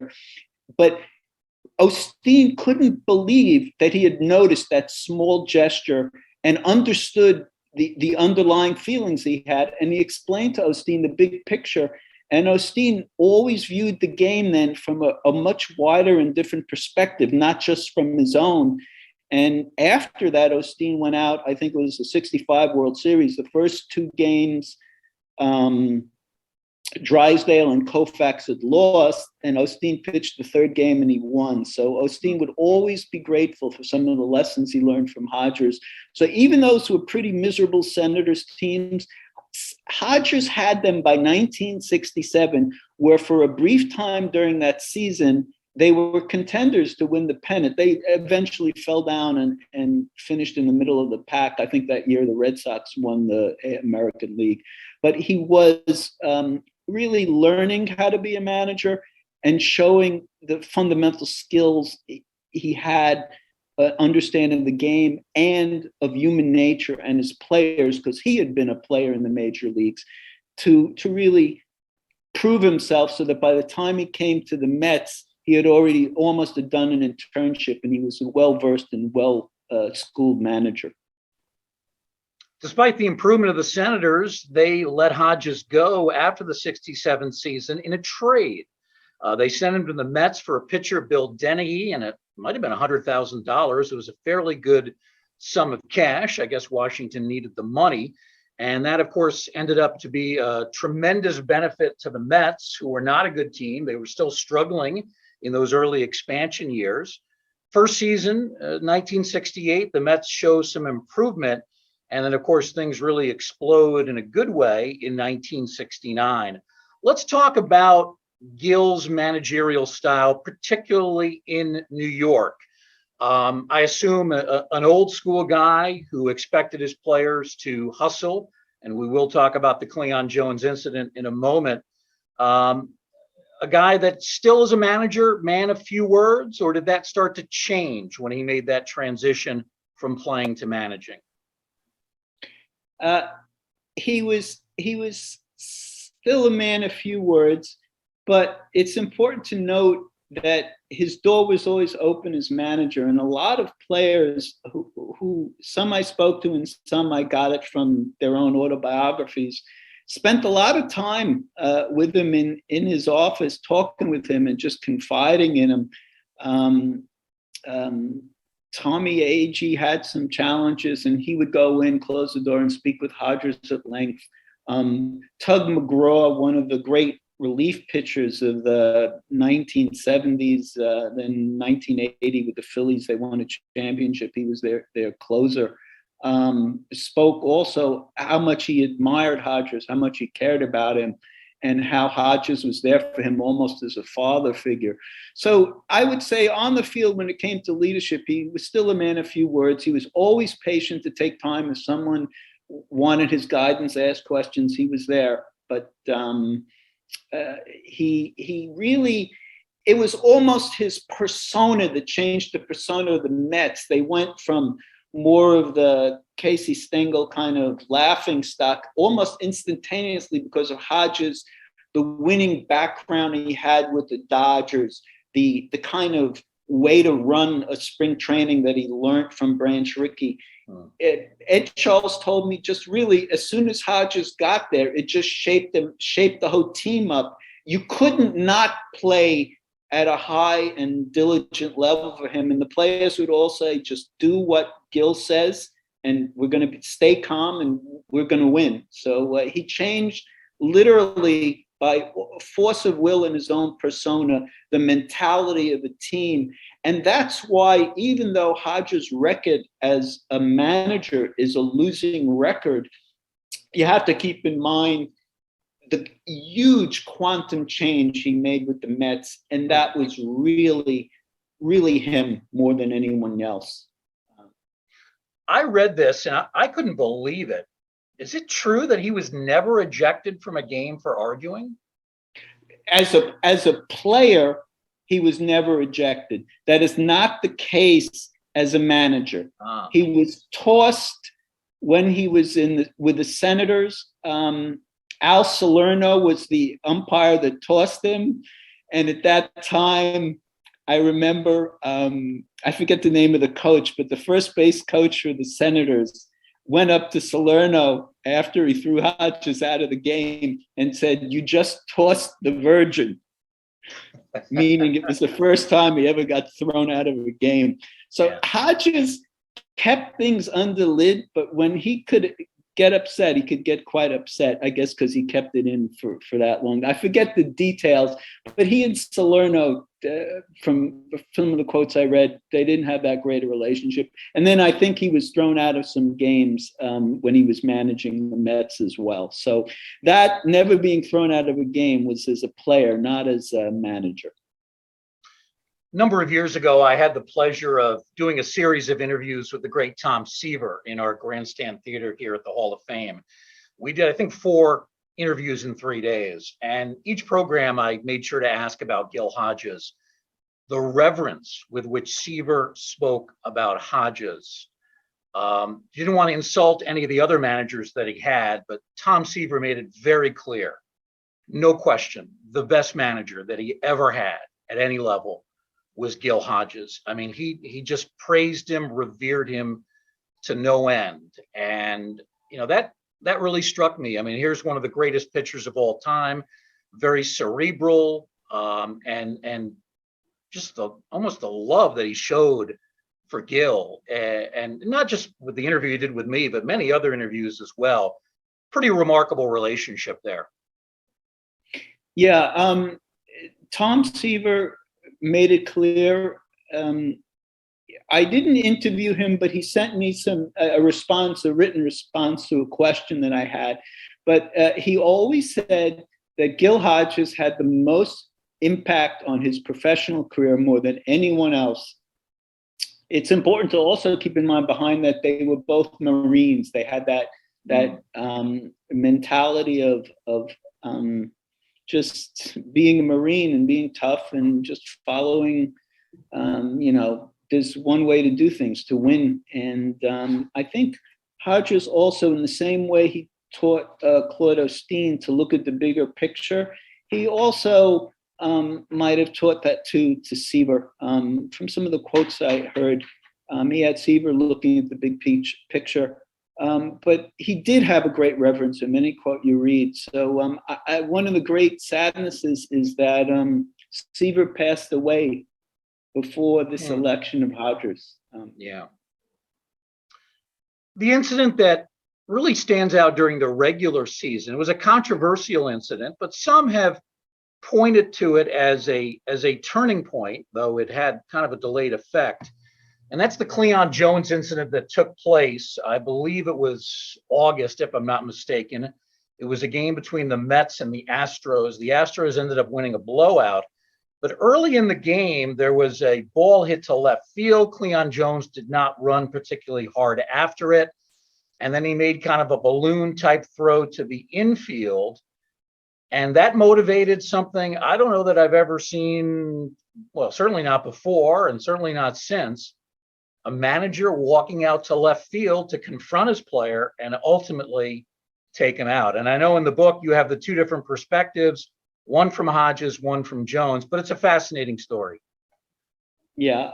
But Osteen couldn't believe that he had noticed that small gesture and understood the underlying feelings he had. And he explained to Osteen the big picture. And Osteen always viewed the game then from a much wider and different perspective, not just from his own. And after that, Osteen went out, I think it was the '65 World Series. The first two games, Drysdale and Koufax had lost, and Osteen pitched the third game and he won. So Osteen would always be grateful for some of the lessons he learned from Hodges. So even those who were pretty miserable Senators teams, Hodges had them by 1967, where for a brief time during that season, they were contenders to win the pennant. They eventually fell down and finished in the middle of the pack. I think that year the Red Sox won the American League. But he was really learning how to be a manager and showing the fundamental skills he had, understanding the game and of human nature and his players, because he had been a player in the major leagues, to really prove himself, so that by the time he came to the Mets, he had already almost done an internship, and he was a well-versed and well-schooled manager. Despite the improvement of the Senators, they let Hodges go after the 67 season in a trade. They sent him to the Mets for a pitcher, Bill Dennehy, and it might have been $100,000. It was a fairly good sum of cash. I guess Washington needed the money. And that, of course, ended up to be a tremendous benefit to the Mets, who were not a good team. They were still struggling in those early expansion years. First season, 1968, the Mets show some improvement. And then, of course, things really explode in a good way in 1969. Let's talk about Gil's managerial style, particularly in New York. I assume an old school guy who expected his players to hustle, and we will talk about the Cleon Jones incident in a moment. A guy that still is a manager, man of few words, or did that start to change when he made that transition from playing to managing? He was still a man of few words, but it's important to note that his door was always open as manager. And a lot of players who some I spoke to and some I got it from their own autobiographies, spent a lot of time with him in his office, talking with him and just confiding in him. Tommy Agee had some challenges, and he would go in, close the door, and speak with Hodges at length. Tug McGraw, one of the great relief pitchers of the 1970s, then 1980 with the Phillies, they won a championship. He was their closer. Spoke also how much he admired Hodges, how much he cared about him, and how Hodges was there for him almost as a father figure. So I would say on the field, when it came to leadership, he was still a man of few words. He was always patient to take time. If someone wanted his guidance, asked questions, he was there. But he really, it was almost his persona that changed the persona of the Mets. They went from more of the Casey Stengel kind of laughing stock almost instantaneously because of Hodges, the winning background he had with the Dodgers, the kind of way to run a spring training that he learned from Branch Rickey. Ed Charles told me just really, as soon as Hodges got there, it just shaped the whole team up. You couldn't not play at a high and diligent level for him. And the players would all say, just do what Gil says, and we're going to stay calm and we're going to win. So he changed literally by force of will in his own persona, the mentality of the team. And that's why, even though Hodges' record as a manager is a losing record, you have to keep in mind the huge quantum change he made with the Mets. And that was really, really him more than anyone else. I read this and I couldn't believe it. Is it true that he was never ejected from a game for arguing? As a player, he was never ejected. That is not the case as a manager. He was tossed when he was with the Senators. Al Salerno was the umpire that tossed him. And at that time, I remember, I forget the name of the coach, but the first base coach for the Senators went up to Salerno after he threw Hodges out of the game and said, "You just tossed the Virgin," meaning it was the first time he ever got thrown out of a game. So yeah. Hodges kept things under lid, but when he could get upset, he could get quite upset, I guess, because he kept it in for that long. I forget the details, but he and Salerno, from some of the quotes I read, they didn't have that great a relationship. And then I think he was thrown out of some games when he was managing the Mets as well. So that never being thrown out of a game was as a player, not as a manager. number of years ago, I had the pleasure of doing a series of interviews with the great Tom Seaver in our Grandstand Theater here at the Hall of Fame. We did, I think, 4 interviews in 3 days. And each program, I made sure to ask about Gil Hodges. The reverence with which Seaver spoke about Hodges. Didn't want to insult any of the other managers that he had, but Tom Seaver made it very clear, no question, the best manager that he ever had at any level was Gil Hodges. I mean, he just praised him, revered him to no end. And, that really struck me. I mean, here's one of the greatest pitchers of all time, very cerebral, and just almost the love that he showed for Gil, and not just with the interview he did with me, but many other interviews as well. Pretty remarkable relationship there. Yeah, Tom Seaver made it clear. I didn't interview him, but he sent me a written response to a question that I had. But he always said that Gil Hodges had the most impact on his professional career more than anyone else. It's important to also keep in mind behind that they were both Marines. They had that mentality of just being a Marine and being tough and just following, there's one way to do things, to win. And I think Hodges also, in the same way he taught Claude Osteen to look at the bigger picture, he also might have taught that to Seaver. From some of the quotes I heard, he had Seaver looking at the big picture. But he did have a great reverence in any quote you read. So one of the great sadnesses is that Seaver passed away before the selection of Hodges. Yeah. The incident that really stands out during the regular season, it was a controversial incident, but some have pointed to it as a turning point, though it had kind of a delayed effect. And that's the Cleon Jones incident that took place. I believe it was August, if I'm not mistaken. It was a game between the Mets and the Astros. The Astros ended up winning a blowout. But early in the game, there was a ball hit to left field. Cleon Jones did not run particularly hard after it. And then he made kind of a balloon type throw to the infield. And that motivated something I don't know that I've ever seen, well, certainly not before and certainly not since, a manager walking out to left field to confront his player and ultimately take him out. And I know in the book you have the 2 different perspectives, one from Hodges, one from Jones, but it's a fascinating story. Yeah.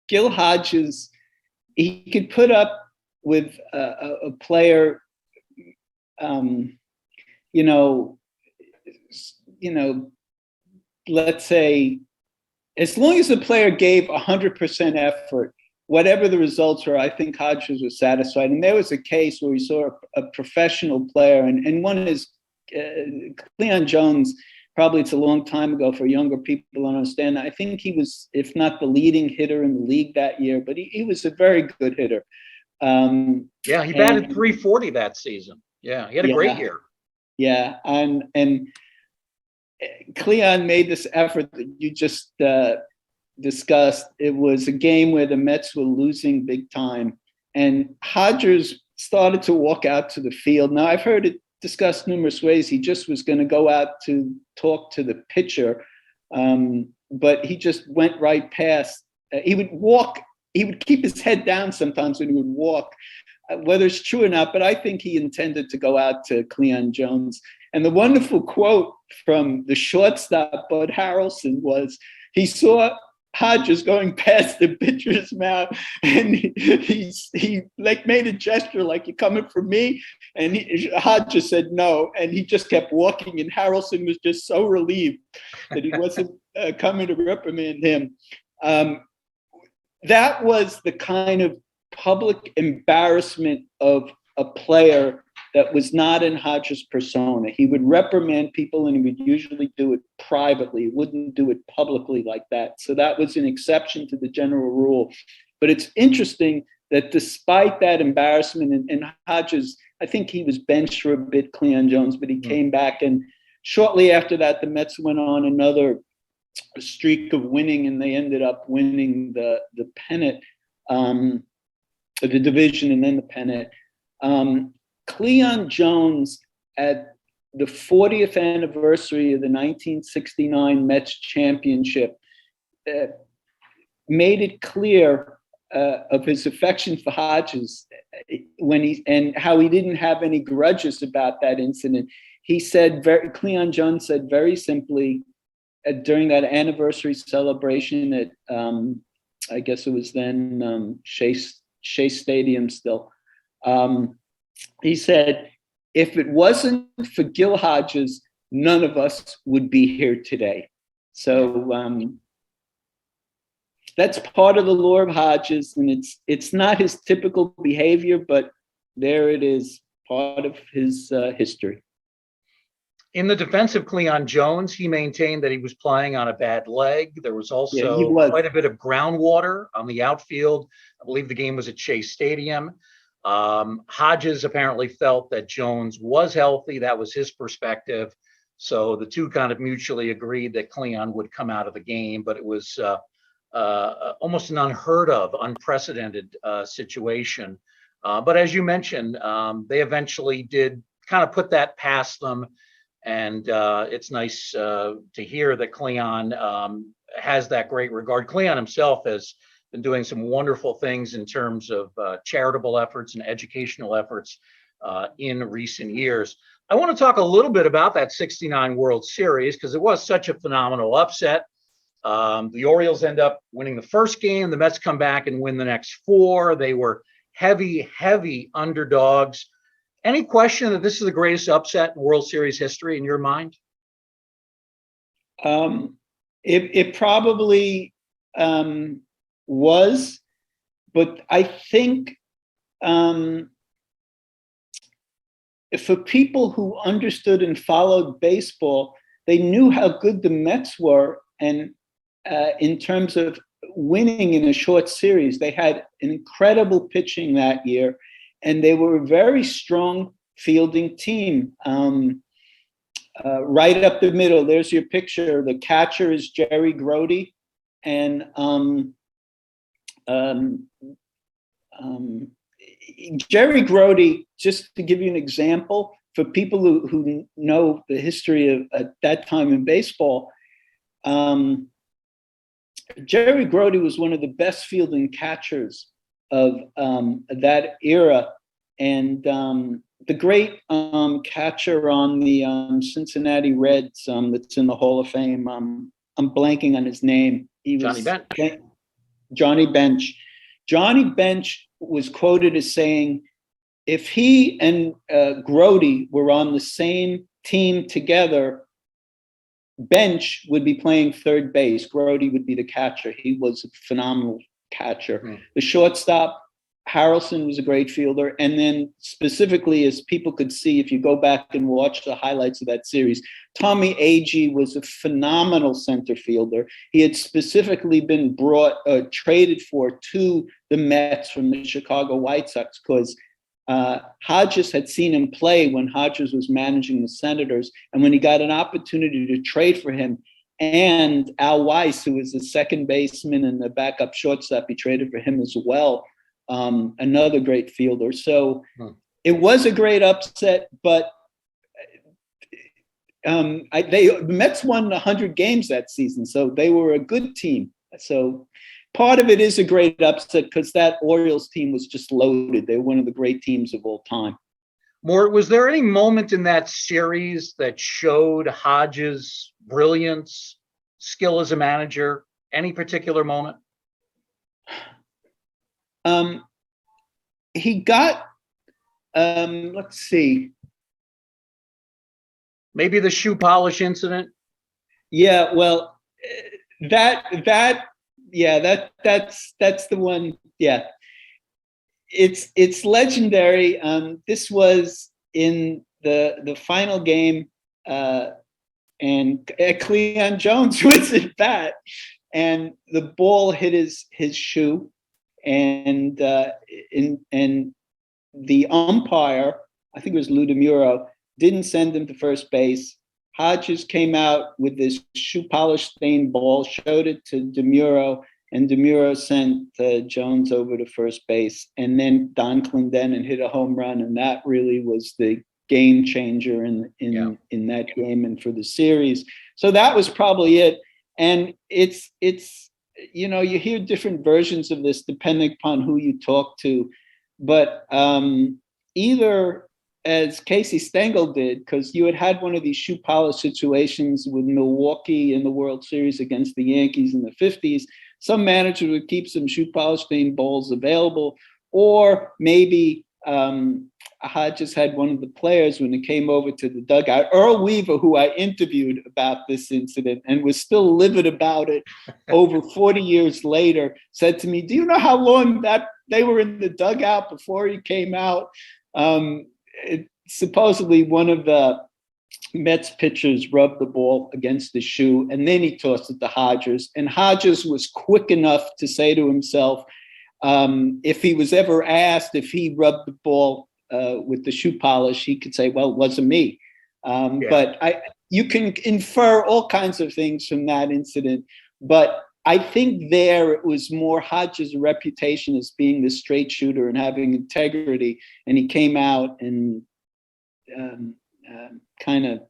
Gil Hodges, he could put up with a player, let's say, as long as the player gave 100% effort, whatever the results were, I think Hodges was satisfied. And there was a case where we saw a professional player, and one is Cleon Jones. Probably it's a long time ago for younger people to understand. I think he was, if not the leading hitter in the league that year, but he was a very good hitter. Yeah, he batted .340 that season. Yeah, he had a great year. Yeah, and Cleon made this effort that you just discussed. It was a game where the Mets were losing big time, and Hodges started to walk out to the field. Now, I've heard it discussed numerous ways. He just was going to go out to talk to the pitcher, but he just went right past. He would walk. He would keep his head down sometimes when he would walk, whether it's true or not, but I think he intended to go out to Cleon Jones. And the wonderful quote from the shortstop, Bud Harrelson, was he saw Hodges going past the pitcher's mouth, and he like made a gesture like, "You coming for me?" And Hodges said no, and he just kept walking. And Harrelson was just so relieved that he wasn't coming to reprimand him. That was the kind of public embarrassment of a player that was not in Hodges' persona. He would reprimand people, and he would usually do it privately. He wouldn't do it publicly like that. So that was an exception to the general rule. But it's interesting that despite that embarrassment, and Hodges, I think he was benched for a bit, Cleon Jones, but he came back. And shortly after that, the Mets went on another a streak of winning, and they ended up winning the pennant, the division, and then the pennant. Cleon Jones, at the 40th anniversary of the 1969 Mets championship, made it clear of his affection for Hodges and how he didn't have any grudges about that incident. He said, Cleon Jones said very simply, during that anniversary celebration at, I guess it was then Shea Stadium still, he said, if it wasn't for Gil Hodges, none of us would be here today. So that's part of the lore of Hodges, and it's not his typical behavior, but there it is, part of his history. In the defense of Cleon Jones, he maintained that he was playing on a bad leg. There was also quite a bit of groundwater on the outfield. I believe the game was at Shea Stadium. Hodges apparently felt that Jones was healthy. That was his perspective. So the two kind of mutually agreed that Cleon would come out of the game, but it was almost an unheard of, unprecedented situation. But as you mentioned, they eventually did kind of put that past them. And it's nice to hear that Cleon has that great regard. Cleon himself has been doing some wonderful things in terms of charitable efforts and educational efforts in recent years. I want to talk a little bit about that 69 World Series because it was such a phenomenal upset. The Orioles end up winning the first game. The Mets come back and win the next four. They were heavy underdogs. Any question that this is the greatest upset in World Series history in your mind? It probably was, but I think for people who understood and followed baseball, they knew how good the Mets were, and in terms of winning in a short series, they had an incredible pitching that year, and they were a very strong fielding team. Right up the middle, there's your picture. The catcher is Jerry Grody, and Jerry Grody, just to give you an example, for people who know the history of at that time in baseball, Jerry Grody was one of the best fielding catchers of that era. And the great catcher on the Cincinnati Reds that's in the Hall of Fame, I'm blanking on his name. Johnny Bench. Johnny Bench. Johnny Bench was quoted as saying, if he and Grody were on the same team together, Bench would be playing third base. Grody would be the catcher. He was a phenomenal catcher. Mm. The shortstop, Harrelson, was a great fielder. And then specifically, as people could see, if you go back and watch the highlights of that series, Tommy Agee was a phenomenal center fielder. He had specifically been traded for to the Mets from the Chicago White Sox because Hodges had seen him play when Hodges was managing the Senators. And when he got an opportunity to trade for him, and Al Weiss, who was the second baseman and the backup shortstop, he traded for him as well. Another great fielder. So it was a great upset, but the Mets won 100 games that season, so they were a good team. So part of it is a great upset because that Orioles team was just loaded. They were one of the great teams of all time. Mort, was there any moment in that series that showed Hodges' brilliance, skill as a manager? Any particular moment? He got, let's see. Maybe the shoe polish incident? Yeah, well, that's the one. Yeah. It's legendary. This was in the final game, and Cleon Jones was at bat, and the ball hit his shoe, and the umpire, I think it was Lou DeMuro, didn't send him to first base. Hodges came out with this shoe polish stained ball, showed it to DeMuro, and DeMuro sent Jones over to first base. And then Don Clendenin hit a home run, and that really was the game changer in that game and for the series. So that was probably it. And it's you hear different versions of this depending upon who you talk to, but either as Casey Stengel did, because you had one of these shoe polish situations with Milwaukee in the World Series against the Yankees in the 50s. Some managers would keep some shoe polish stained balls available, or maybe Hodges had one of the players when it came over to the dugout. Earl Weaver, who I interviewed about this incident and was still livid about it over 40 years later, said to me, "Do you know how long that they were in the dugout before he came out?" Supposedly one of the Mets pitchers rubbed the ball against the shoe, and then he tossed it to Hodges. And Hodges was quick enough to say to himself, if he was ever asked if he rubbed the ball with the shoe polish, he could say, "Well, it wasn't me." But you can infer all kinds of things from that incident. But I think there it was more Hodges' reputation as being the straight shooter and having integrity, and he came out and kind of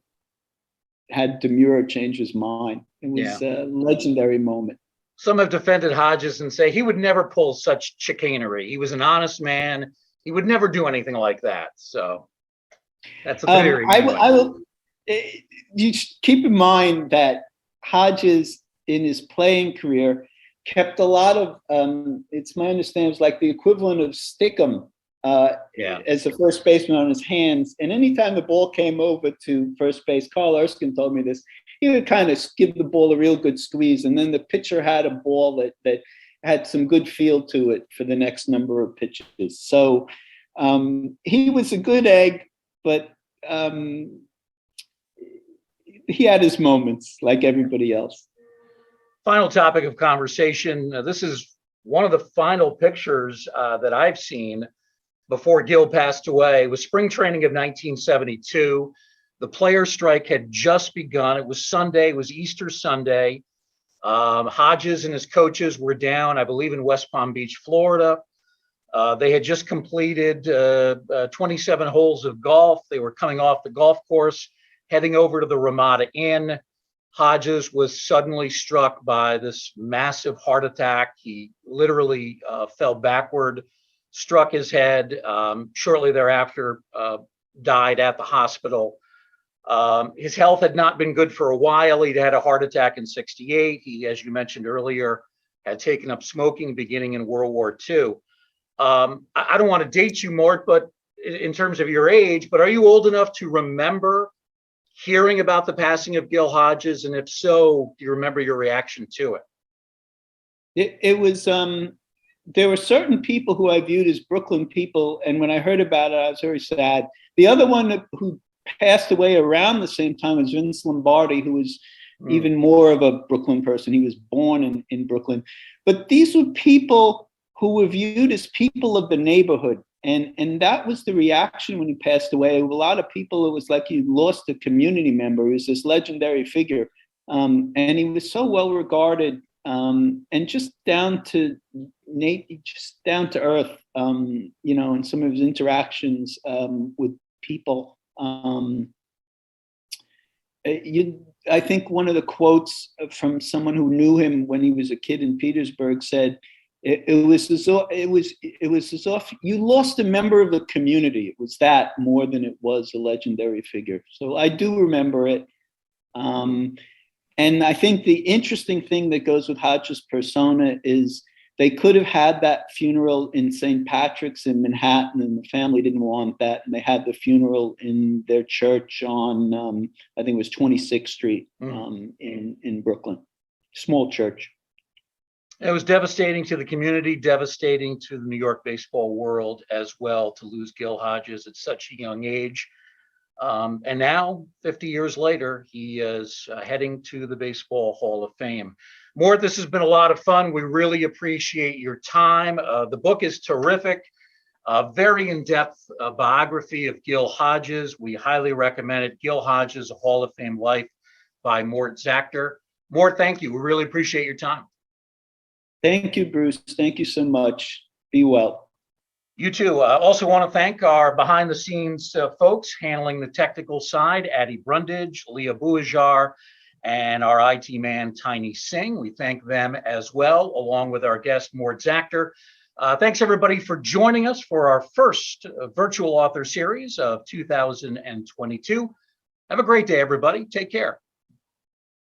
had DeMuro change his mind. It was a legendary moment. Some have defended Hodges and say he would never pull such chicanery. He was an honest man. He would never do anything like that. So that's a theory. You keep in mind that Hodges, in his playing career, kept a lot of, it's my understanding, it was like the equivalent of stickum as a first baseman on his hands. And anytime the ball came over to first base, Carl Erskine told me this, he would kind of give the ball a real good squeeze. And then the pitcher had a ball that had some good feel to it for the next number of pitches. So he was a good egg, but he had his moments like everybody else. Final topic of conversation. This is one of the final pictures that I've seen before Gil passed away. It was spring training of 1972. The player strike had just begun. It was Sunday. It was Easter Sunday. Hodges and his coaches were down, I believe, in West Palm Beach, Florida. They had just completed 27 holes of golf. They were coming off the golf course, heading over to the Ramada Inn. Hodges was suddenly struck by this massive heart attack. He literally fell backward, struck his head, shortly thereafter died at the hospital. His health had not been good for a while. He'd had a heart attack in '68. He, as you mentioned earlier, had taken up smoking beginning in World War II. I don't want to date you, Mort, but in terms of your age, but are you old enough to remember hearing about the passing of Gil Hodges? And if so, do you remember your reaction to it? It was, there were certain people who I viewed as Brooklyn people. And when I heard about it, I was very sad. The other one who passed away around the same time was Vince Lombardi, who was even more of a Brooklyn person. He was born in Brooklyn. But these were people who were viewed as people of the neighborhood. And that was the reaction when he passed away. A lot of people, it was like he lost a community member. He was this legendary figure. And he was so well regarded and just down to earth, in some of his interactions with people. I think one of the quotes from someone who knew him when he was a kid in Petersburg said, it was as if you lost a member of the community. It was that more than it was a legendary figure. So I do remember it. And I think the interesting thing that goes with Hodges' persona is they could have had that funeral in St. Patrick's in Manhattan, and the family didn't want that. And they had the funeral in their church on, I think it was 26th Street in Brooklyn, small church. It was devastating to the community, devastating to the New York baseball world as well, to lose Gil Hodges at such a young age. And now, 50 years later, he is heading to the Baseball Hall of Fame. Mort, this has been a lot of fun. We really appreciate your time. The book is terrific. A very in-depth biography of Gil Hodges. We highly recommend it. Gil Hodges, A Hall of Fame Life by Mort Zachter. Mort, thank you. We really appreciate your time. Thank you, Bruce. Thank you so much. Be well. You too. I also want to thank our behind the scenes folks handling the technical side, Addie Brundage, Leah Bouajar, and our IT man, Tiny Singh. We thank them as well, along with our guest, Mort Zachter. Thanks everybody for joining us for our first virtual author series of 2022. Have a great day, everybody. Take care.